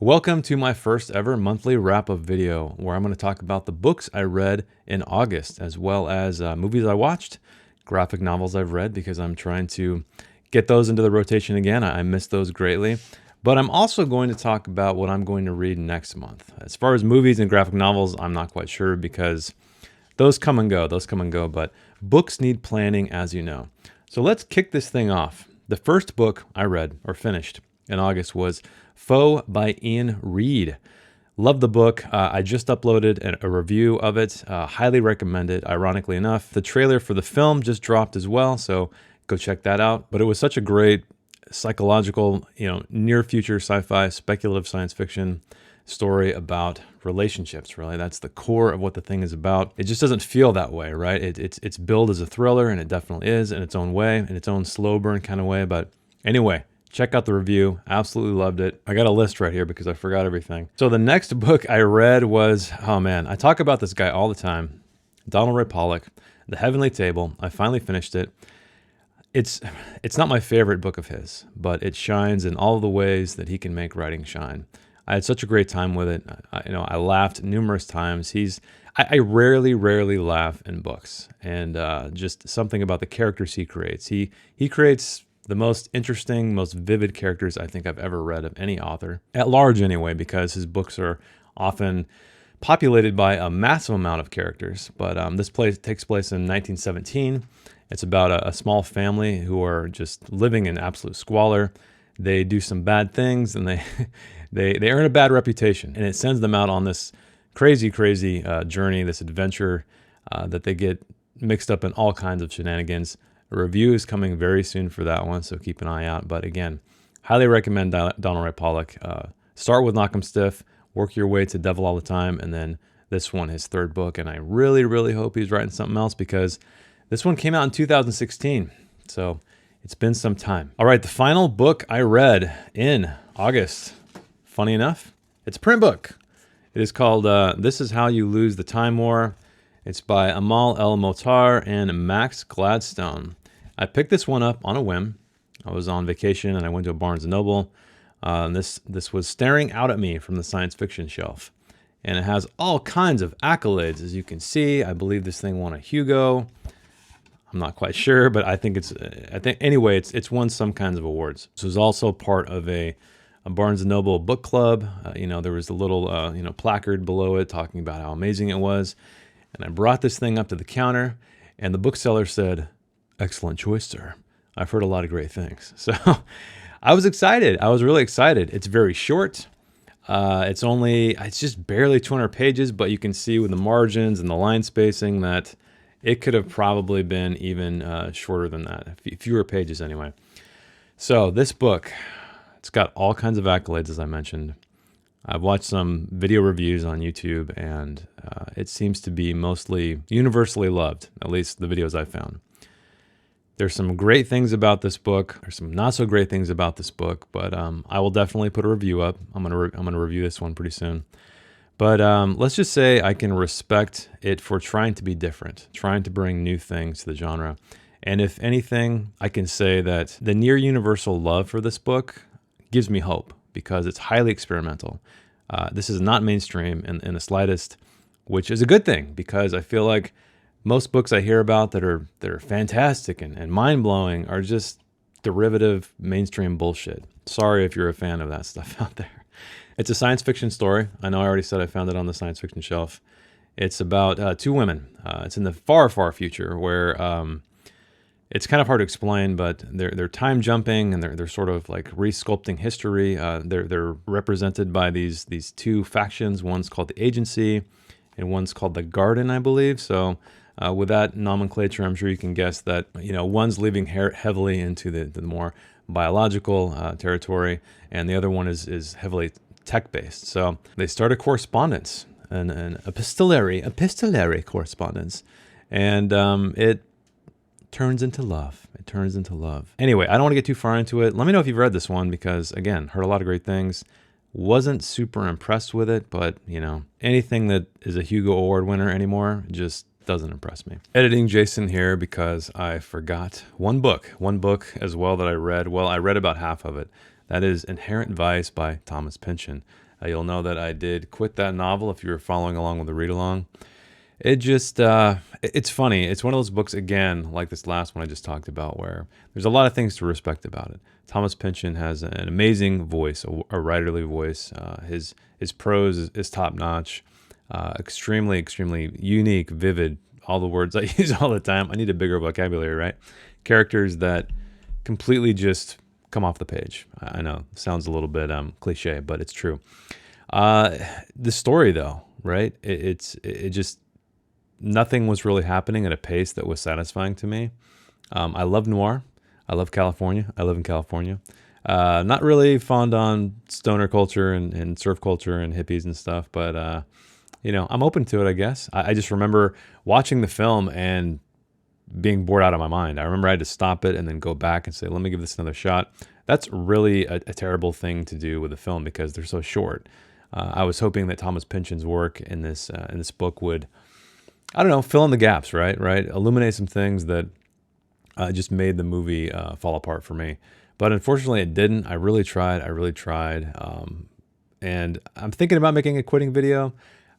Welcome to my first ever monthly wrap-up video where I'm going to talk about the books I read in August, as well as movies I watched, graphic novels I've read, because I'm trying to get those into the rotation again. I miss those greatly. But I'm also going to talk about what I'm going to read next month. As far as movies and graphic novels, I'm not quite sure because those come and go, but books need planning, as you know. So let's kick this thing off. The first book I read or finished in August was Foe by Ian Reid. Love the book. I just uploaded a review of it. Highly recommend it. Ironically enough, the trailer for the film just dropped as well, so go check that out. But it was such a great psychological, near future sci-fi, speculative science fiction story about relationships. Really, that's the core of what the thing is about. It just doesn't feel that way, right? It's billed as a thriller, and it definitely is in its own way, in its own slow burn kind of way. But anyway, check out the review. Absolutely loved it. I got a list right here because I forgot everything. So the next book I read was, oh man, I talk about this guy all the time, Donald Ray Pollock, The Heavenly Table. I finally finished it. It's not my favorite book of his, but it shines in all the ways that he can make writing shine. I had such a great time with it. I laughed numerous times. I rarely laugh in books, and just something about the characters he creates. He creates the most interesting, most vivid characters I think I've ever read of any author, at large anyway, because his books are often populated by a massive amount of characters. But this takes place in 1917. It's about a small family who are just living in absolute squalor. They do some bad things, and they they earn a bad reputation, and it sends them out on this crazy journey, this adventure that they get mixed up in all kinds of shenanigans. A review is coming very soon for that one, so keep an eye out. But again, highly recommend Donald Ray Pollock. Start with Knock 'em Stiff, work your way to Devil All the Time, and then this one, his third book. And I really hope he's writing something else, because this one came out in 2016, so it's been some time. All right, the final book I read in August, funny enough, it's a print book. It is called This Is How You Lose the Time War. It's by Amal El-Mohtar and Max Gladstone. I picked this one up on a whim. I was on vacation and I went to a Barnes & Noble. This was staring out at me from the science fiction shelf. And it has all kinds of accolades, as you can see. I believe this thing won a Hugo. I'm not quite sure, but I think anyway, it's won some kinds of awards. This was also part of a Barnes & Noble book club. There was a little placard below it talking about how amazing it was. And I brought this thing up to the counter, and the bookseller said, "Excellent choice, sir. I've heard a lot of great things." So I was excited. I was really excited. It's very short. It's just barely 200 pages, but you can see with the margins and the line spacing that it could have probably been even shorter than that, fewer pages anyway. So this book, it's got all kinds of accolades, as I mentioned. I've watched some video reviews on YouTube, and it seems to be mostly universally loved, at least the videos I've found. There's some great things about this book. There's some not so great things about this book, but I will definitely put a review up. I'm gonna review this one pretty soon. But let's just say I can respect it for trying to be different, trying to bring new things to the genre. And if anything, I can say that the near universal love for this book gives me hope, because it's highly experimental. This is not mainstream in the slightest, which is a good thing, because I feel like most books I hear about that are fantastic and mind-blowing are just derivative mainstream bullshit. Sorry if you're a fan of that stuff out there. It's a science fiction story. I know I already said I found it on the science fiction shelf. It's about two women. It's in the far future where it's kind of hard to explain, but they're time jumping, and they're sort of like resculpting history. They're represented by these two factions. One's called the Agency, and one's called the Garden, I believe. So with that nomenclature, I'm sure you can guess that one's leaning heavily into the more biological territory, and the other one is heavily tech-based. So they start a correspondence, an epistolary correspondence, and it turns into love. It turns into love. Anyway, I don't want to get too far into it. Let me know if you've read this one, because again, heard a lot of great things. Wasn't super impressed with it, but anything that is a Hugo Award winner anymore just doesn't impress me. Editing Jason here because I forgot one book as well that I read. Well, I read about half of it. That is Inherent Vice by Thomas Pynchon. You'll know that I did quit that novel if you were following along with the read along. It just, it's funny. It's one of those books, again, like this last one I just talked about, where there's a lot of things to respect about it. Thomas Pynchon has an amazing voice, a writerly voice. His prose is top notch, extremely, extremely unique, vivid. All the words I use all the time. I need a bigger vocabulary, right? Characters that completely just come off the page. I know, sounds a little bit cliche, but it's true. The story, though, right? It just, nothing was really happening at a pace that was satisfying to me. I love noir. I love California. I live in California. Not really fond on stoner culture and surf culture and hippies and stuff, but I'm open to it, I guess. I just remember watching the film and being bored out of my mind. I remember I had to stop it and then go back and say, let me give this another shot. That's really a terrible thing to do with a film because they're so short. I was hoping that Thomas Pynchon's work in this book would, I don't know, fill in the gaps, right? Illuminate some things that just made the movie fall apart for me. But unfortunately, it didn't. I really tried. And I'm thinking about making a quitting video.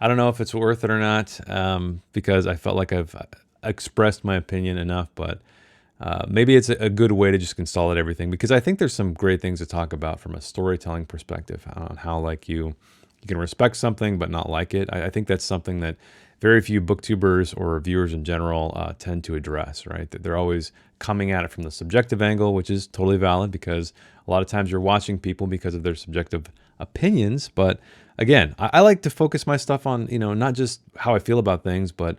I don't know if it's worth it or not because I felt like I've expressed my opinion enough, but maybe it's a good way to just consolidate everything because I think there's some great things to talk about from a storytelling perspective on how like you can respect something but not like it. I think that's something that very few booktubers or reviewers in general tend to address, right? That they're always coming at it from the subjective angle, which is totally valid because a lot of times you're watching people because of their subjective opinions. But again, I like to focus my stuff on, not just how I feel about things, but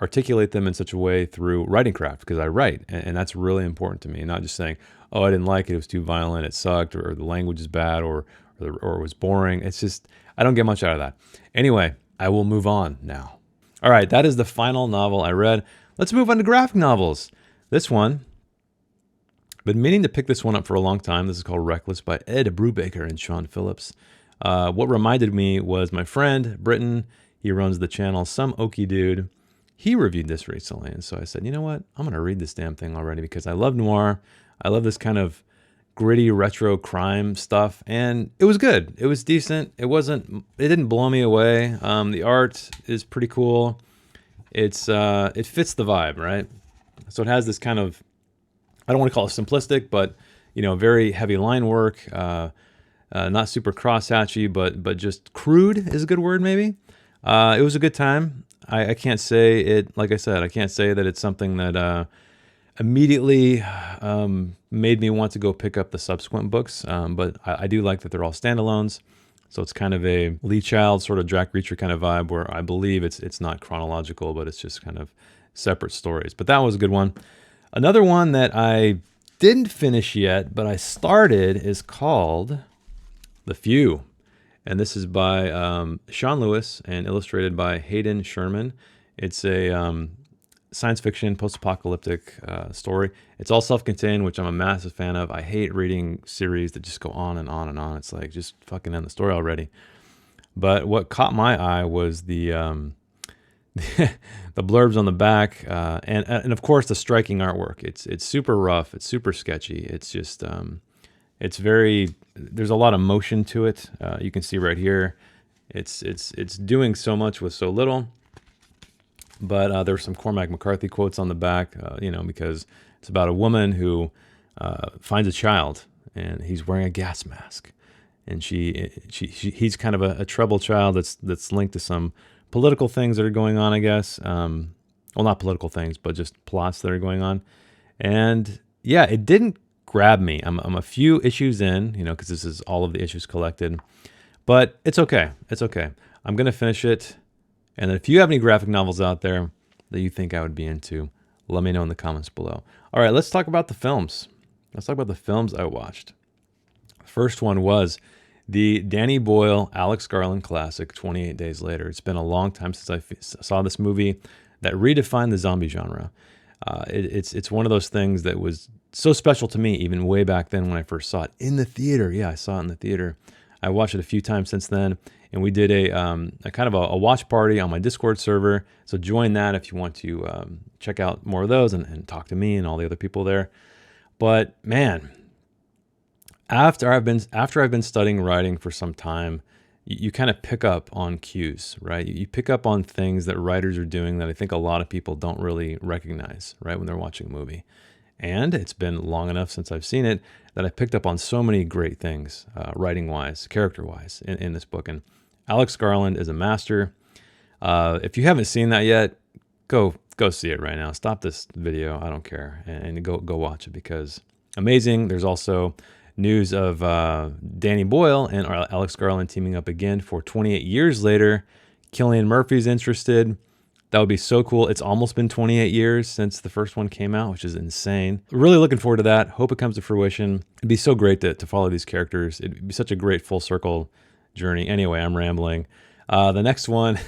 articulate them in such a way through writing craft because I write. And that's really important to me. Not just saying, oh, I didn't like it. It was too violent. It sucked or the language is bad or it was boring. It's just, I don't get much out of that. Anyway, I will move on now. All right, that is the final novel I read. Let's move on to graphic novels. This one, been meaning to pick this one up for a long time. This is called Reckless by Ed Brubaker and Sean Phillips. What reminded me was my friend, Britton. He runs the channel Some Okie Dude. He reviewed this recently, and so I said, you know what? I'm going to read this damn thing already because I love noir. I love this kind of gritty retro crime stuff, and it was good. It was decent. It didn't blow me away. The art is pretty cool. It fits the vibe, right? So it has this kind of, I don't want to call it simplistic, but very heavy line work. Not super crosshatchy, but just crude is a good word, maybe. It was a good time. I can't say it, like I said, I can't say that it's something that immediately made me want to go pick up the subsequent books, but I do like that they're all standalones. So it's kind of a Lee Child sort of Jack Reacher kind of vibe where I believe it's not chronological, but it's just kind of separate stories. But that was a good one. Another one that I didn't finish yet, but I started is called The Few. And this is by Sean Lewis and illustrated by Hayden Sherman. It's a science fiction, post-apocalyptic story. It's all self-contained, which I'm a massive fan of. I hate reading series that just go on and on and on. It's like, just fucking end the story already. But what caught my eye was the the blurbs on the back, and of course the striking artwork. It's super rough. It's super sketchy. It's just there's a lot of motion to it. You can see right here, it's doing so much with so little. But there's some Cormac McCarthy quotes on the back, because it's about a woman who finds a child and he's wearing a gas mask, and he's kind of a troubled child that's linked to some political things that are going on, I guess. Well, not political things, but just plots that are going on. And yeah, it didn't grab me. I'm a few issues in, because this is all of the issues collected, but it's okay. It's okay. I'm going to finish it. And if you have any graphic novels out there that you think I would be into, let me know in the comments below. All right, let's talk about the films. Let's talk about the films I watched. First one was the Danny Boyle, Alex Garland classic, 28 Days Later. It's been a long time since I saw this movie that redefined the zombie genre. It's one of those things that was so special to me, even way back then when I first saw it in the theater. Yeah, I saw it in the theater. I watched it a few times since then, and we did a kind of a watch party on my Discord server. So join that if you want to check out more of those and talk to me and all the other people there. But man, after I've been studying writing for some time, you kind of pick up on cues, right? You pick up on things that writers are doing that I think a lot of people don't really recognize, right, when they're watching a movie. And it's been long enough since I've seen it that I picked up on so many great things, writing-wise, character-wise, in this book. And Alex Garland is a master. If you haven't seen that yet, go see it right now. Stop this video. I don't care, and go watch it because amazing. There's also news of Danny Boyle and Alex Garland teaming up again for 28 years later. Cillian Murphy's interested. That would be so cool. It's almost been 28 years since the first one came out, which is insane. Really looking forward to that. Hope it comes to fruition. It'd be so great to follow these characters. It'd be such a great full circle journey. Anyway, I'm rambling. The next one,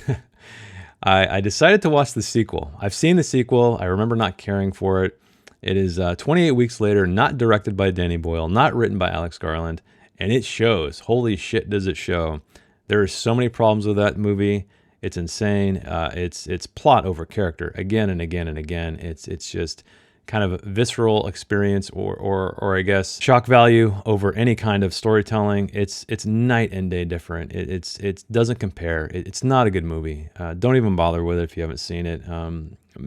I decided to watch the sequel. I've seen the sequel. I remember not caring for it. It is 28 weeks later, not directed by Danny Boyle, not written by Alex Garland, and it shows. Holy shit, does it show. There are so many problems with that movie. It's insane. It's plot over character again and again and again. It's just kind of a visceral experience or I guess shock value over any kind of storytelling. It's night and day different. It doesn't compare. It's not a good movie. Don't even bother with it if you haven't seen it.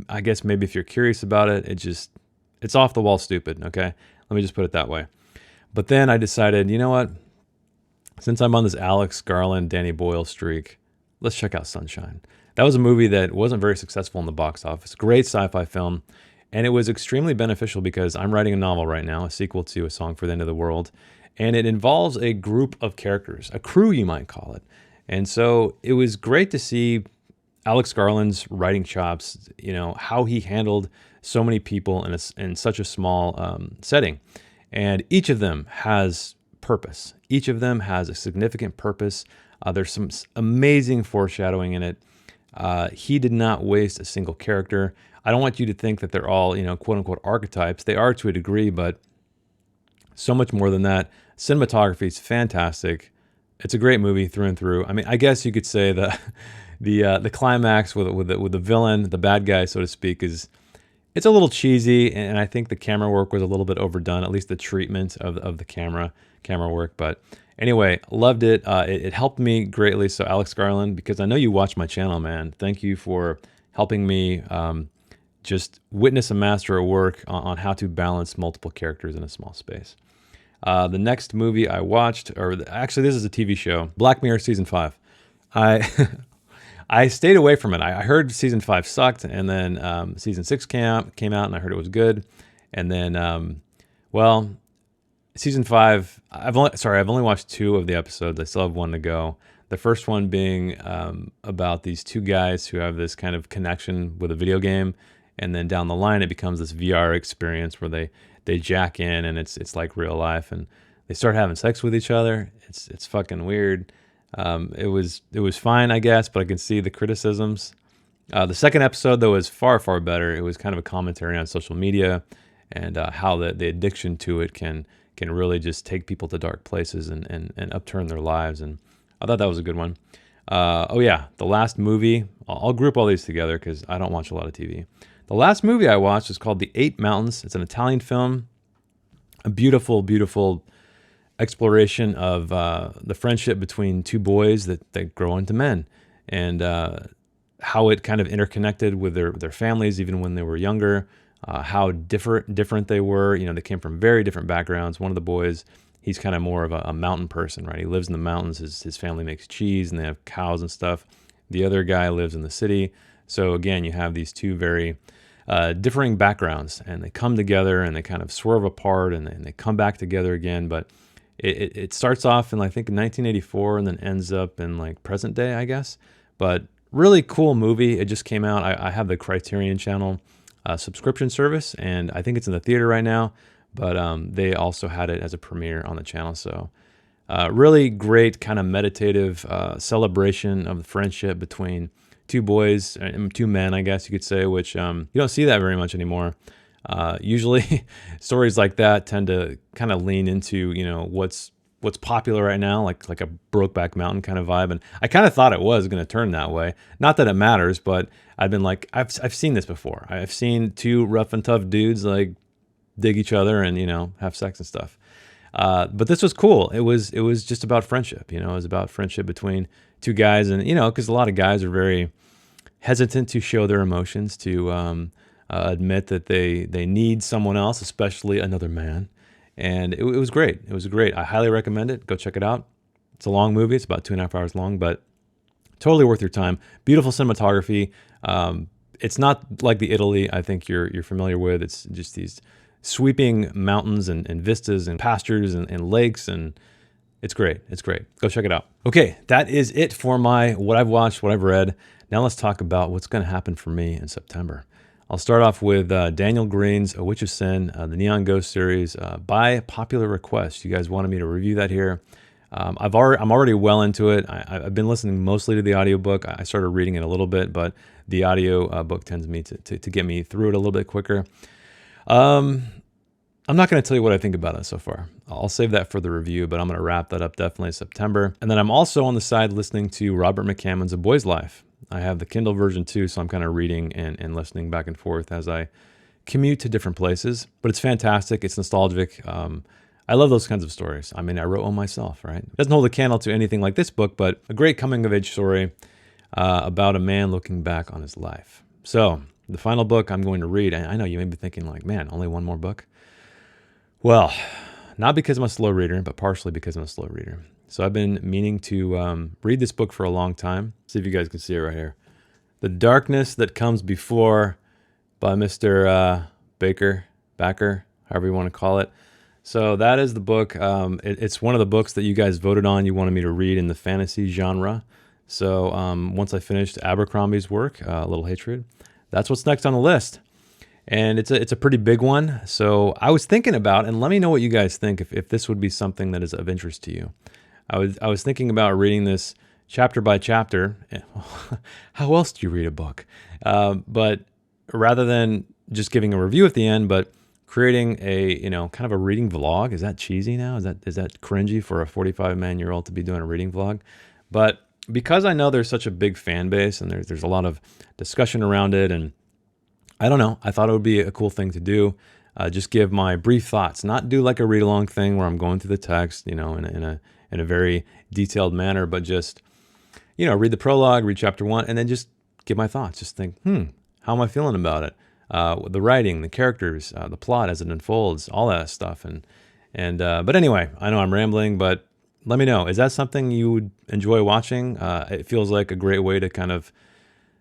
I guess maybe if you're curious about it, it's off the wall stupid. Okay, let me just put it that way. But then I decided, you know what? Since I'm on this Alex Garland, Danny Boyle streak, let's check out Sunshine. That was a movie that wasn't very successful in the box office. Great sci-fi film. And it was extremely beneficial because I'm writing a novel right now, a sequel to A Song for the End of the World. And it involves a group of characters, a crew you might call it. And so it was great to see Alex Garland's writing chops, you know, how he handled so many people in such a small setting. And each of them has purpose. Each of them has a significant purpose. There's some amazing foreshadowing in it. He did not waste a single character. I don't want you to think that they're all, you know, quote unquote archetypes. They are to a degree, but so much more than that. Cinematography is fantastic. It's a great movie through and through. I mean, I guess you could say the climax with the villain, the bad guy, so to speak, it's a little cheesy, and I think the camera work was a little bit overdone, at least the treatment of the camera work. But anyway, loved it. It helped me greatly. So Alex Garland, because I know you watch my channel, man, thank you for helping me just witness a master at work on how to balance multiple characters in a small space. The next movie I watched, or actually this is a TV show, Black Mirror Season 5. I stayed away from it. I heard Season 5 sucked, and then Season 6 came out, and I heard it was good. And then, well, Season 5, I've only watched 2 of the episodes. I still have 1 to go. The first one being about these 2 guys who have this kind of connection with a video game, and then down the line it becomes this VR experience where they jack in, and it's like real life, and they start having sex with each other. It's fucking weird. It was fine, I guess, but I can see the criticisms. The second episode, though, is far better. It was kind of a commentary on social media and how the addiction to it can really just take people to dark places and upturn their lives. And I thought that was a good one. Oh yeah, the last movie, I'll group all these together because I don't watch a lot of TV. The last movie I watched is called The Eight Mountains. It's an Italian film, a beautiful exploration of the friendship between 2 boys that grow into men, and how it kind of interconnected with their families even when they were younger, how different they were. You know, they came from very different backgrounds. One of the boys, he's kind of more of a mountain person, right? He lives in the mountains. His family makes cheese and they have cows and stuff. The other guy lives in the city. So again, you have these 2 very differing backgrounds, and they come together and they kind of swerve apart, and they come back together again. But it starts off in, I think, 1984 and then ends up in like present day, I guess. But really cool movie. It just came out. I have the Criterion Channel subscription service, and I think it's in the theater right now. But they also had it as a premiere on the channel. So really great kind of meditative celebration of the friendship between 2 boys, 2 men, I guess you could say, which you don't see that very much anymore. Usually stories like that tend to kind of lean into, you know, what's popular right now, like a Brokeback Mountain kind of vibe. And I kind of thought it was going to turn that way. Not that it matters, but I've been like, I've seen this before. I've seen 2 rough and tough dudes like dig each other and, you know, have sex and stuff. But this was cool. It was just about friendship. You know, it was about friendship between two guys, and you know, because a lot of guys are very hesitant to show their emotions, to admit that they need someone else, especially another man. And it was great. It was great. I highly recommend it. Go check it out. It's a long movie. It's about 2.5 hours long, but totally worth your time. Beautiful cinematography. It's not like the Italy I think you're familiar with. It's just these sweeping mountains and vistas and pastures and lakes, and it's great. It's great. Go check it out. Okay, that is it for my what I've watched, what I've read. Now let's talk about what's going to happen for me in September. I'll start off with Daniel Green's A Witch of Sin, the Neon Ghost series, by popular request. You guys wanted me to review that here. I'm already well into it. I've been listening mostly to the audiobook. I started reading it a little bit, but the audio book tends me to get me through it a little bit quicker. I'm not going to tell you what I think about it so far. I'll save that for the review, but I'm going to wrap that up definitely in September. And then I'm also on the side listening to Robert McCammon's A Boy's Life. I have the Kindle version too, so I'm kind of reading and listening back and forth as I commute to different places. But it's fantastic. It's nostalgic. I love those kinds of stories. I mean, I wrote one myself, right? It doesn't hold a candle to anything like this book, but a great coming-of-age story about a man looking back on his life. So the final book I'm going to read, and I know you may be thinking like, man, only one more book? Well, not because I'm a slow reader, but partially because I'm a slow reader. So I've been meaning to read this book for a long time. See if you guys can see it right here. The Darkness That Comes Before by Mr. Baker, however you want to call it. So that is the book. It's one of the books that you guys voted on. You wanted me to read in the fantasy genre. So once I finished Abercrombie's work, A Little Hatred, that's what's next on the list. And it's a pretty big one. So I was thinking about, and let me know what you guys think if this would be something that is of interest to you. I was thinking about reading this chapter by chapter. How else do you read a book? But rather than just giving a review at the end, but creating a kind of a reading vlog. Is that cheesy now? Is that cringy for a 45-year-old to be doing a reading vlog? But because I know there's such a big fan base and there's a lot of discussion around it, and I don't know, I thought it would be a cool thing to do. Just give my brief thoughts, not do like a read-along thing where I'm going through the text, in a very detailed manner, but just, read the prologue, read chapter 1, and then just give my thoughts. Just think, how am I feeling about it? The writing, the characters, the plot as it unfolds, all that stuff. But anyway, I know I'm rambling, but let me know. Is that something you would enjoy watching? It feels like a great way to kind of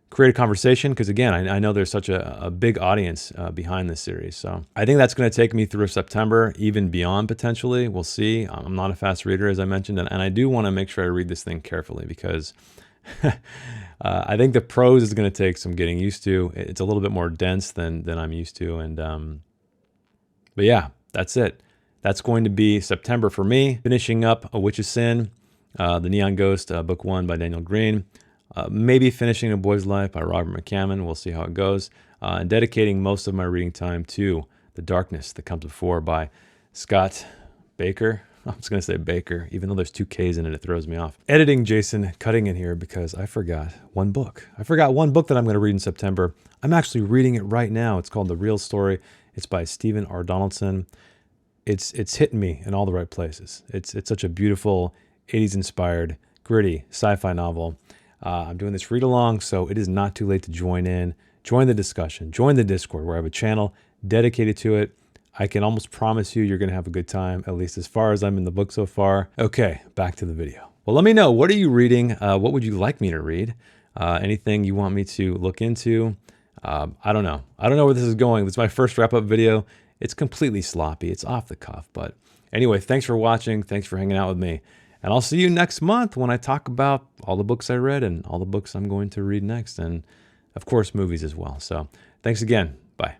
create a conversation, because again, I know there's such a big audience behind this series. So I think that's going to take me through September, even beyond potentially. We'll see. I'm not a fast reader, as I mentioned, and I do want to make sure I read this thing carefully, because I think the prose is going to take some getting used to. It's a little bit more dense than I'm used to. But yeah, that's it. That's going to be September for me. Finishing up A Witch of Sin, The Neon Ghost, book 1 by Daniel Green. Maybe finishing A Boy's Life by Robert McCammon. We'll see how it goes. And dedicating most of my reading time to The Darkness That Comes Before by Scott Baker. I was going to say Baker, even though there's 2 Ks in it, it throws me off. Editing Jason, cutting in here because I forgot one book. I forgot one book that I'm going to read in September. I'm actually reading it right now. It's called The Real Story. It's by Stephen R. Donaldson. It's hitting me in all the right places. It's such a beautiful 80s inspired, gritty sci-fi novel. I'm doing this read along, so it is not too late to join in, join the discussion, join the Discord where I have a channel dedicated to it. I can almost promise you're going to have a good time, at least as far as I'm in the book so far. Okay, back to the video. Well, let me know. What are you reading? What would you like me to read? Anything you want me to look into? I don't know. I don't know where this is going. This is my first wrap-up video. It's completely sloppy. It's off the cuff. But anyway, thanks for watching. Thanks for hanging out with me. And I'll see you next month when I talk about all the books I read and all the books I'm going to read next. And, of course, movies as well. So thanks again. Bye.